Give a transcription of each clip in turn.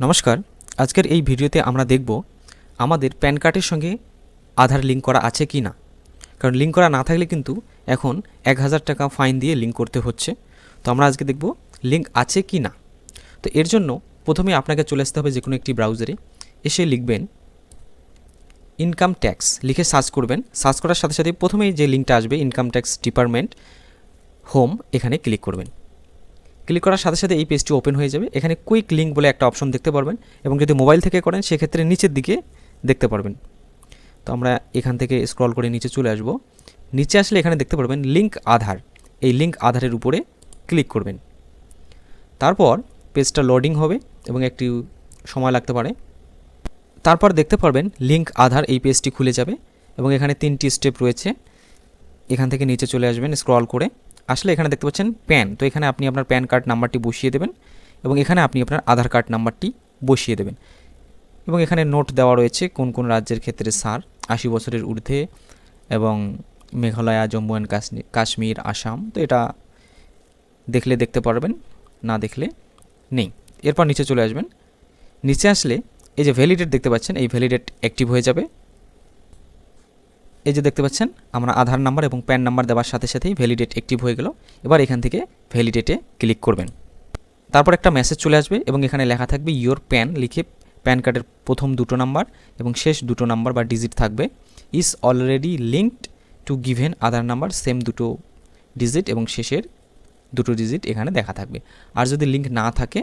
নমস্কার, আজকের এই ভিডিওতে আমরা দেখব আমাদের প্যান কার্ডের সঙ্গে আধার লিঙ্ক করা আছে কি না। কারণ লিঙ্ক করা না থাকলে কিন্তু এখন 1000 টাকা ফাইন দিয়ে লিঙ্ক করতে হচ্ছে। তো আমরা আজকে দেখব লিঙ্ক আছে কি না। তো এর জন্য প্রথমে আপনাকে চলে আসতে হবে যে কোনো একটি ব্রাউজারে, এসে লিখবেন ইনকাম ট্যাক্স, লিখে সার্চ করবেন। সার্চ করার সাথে সাথে প্রথমেই যে লিঙ্কটা আসবে ইনকাম ট্যাক্স ডিপার্টমেন্ট হোম, এখানে ক্লিক করবেন। ক্লিক করার সাথে সাথে এই পেজটি ওপেন হয়ে যাবে। এখানে কুইক লিঙ্ক বলে একটা অপশন দেখতে পারবেন, এবং যদি মোবাইল থেকে করেন সেক্ষেত্রে নিচের দিকে দেখতে পারবেন। তো আমরা এখান থেকে স্ক্রল করে নিচে চলে আসব। নিচে আসলে এখানে দেখতে পারবেন লিঙ্ক আধার। এই লিঙ্ক আধারের উপরে ক্লিক করবেন। তারপর পেজটা লোডিং হবে এবং একটু সময় লাগতে পারে। তারপর দেখতে পারবেন লিঙ্ক আধার, এই পেজটি খুলে যাবে এবং এখানে 3টি স্টেপ রয়েছে। এখান থেকে নিচে চলে আসবেন স্ক্রল করে, আসলে এখানে দেখতে পাচ্ছেন প্যান। তো এখানে আপনি আপনার প্যান কার্ড নাম্বারটি বসিয়ে দেবেন এবং এখানে আপনি আপনার আধার কার্ড নাম্বারটি বসিয়ে দেবেন। এবং এখানে নোট দেওয়া রয়েছে কোন কোন রাজ্যের ক্ষেত্রে সার 80 বছরের ঊর্ধ্বে, এবং মেঘালয়, জম্মু অ্যান্ড কাশ্মীর, আসাম। তো এটা দেখলে দেখতে পারবেন, না দেখলে নেই। এরপর নিচে চলে আসবেন। নিচে আসলে এই যে ভ্যালিডেট দেখতে পাচ্ছেন, এই ভ্যালিডেট অ্যাক্টিভ হয়ে যাবে। এই যে দেখতে পাচ্ছেন আমরা আধার নাম্বার এবং প্যান নাম্বার দেওয়ার সাথে সাথেই ভ্যালিডেট অ্যাক্টিভ হয়ে গেল। এবার এখান থেকে ভ্যালিডেটে ক্লিক করবেন। তারপর একটা মেসেজ চলে আসবে এবং এখানে লেখা থাকবে ইয়োর প্যান, লিখে প্যান কার্ডের প্রথম দুটো নাম্বার এবং শেষ দুটো নাম্বার বা ডিজিট থাকবে। Is already linked to given Aadhaar number, same দুটো ডিজিট এবং শেষের দুটো ডিজিট এখানে দেখা থাকবে। আর যদি লিঙ্ক না থাকে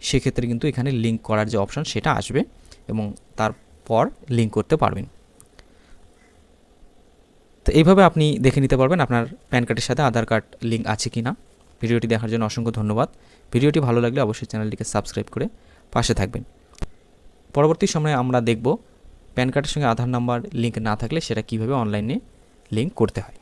সেক্ষেত্রে কিন্তু এখানে লিঙ্ক করার যে অপশান সেটা আসবে এবং তারপর লিঙ্ক করতে পারবেন। তো এইভাবে আপনি দেখে নিতে পারবেন আপনার প্যান কার্ডের সাথে আধার কার্ড লিঙ্ক আছে কি না। ভিডিওটি দেখার জন্য অসংখ্য ধন্যবাদ। ভিডিওটি ভালো লাগলে অবশ্যই চ্যানেলটিকে সাবস্ক্রাইব করে পাশে থাকবেন। পরবর্তী সময়ে আমরা দেখব প্যান কার্ডের সঙ্গে আধার নাম্বার লিঙ্ক না থাকলে সেটা কীভাবে অনলাইনে লিঙ্ক করতে হয়।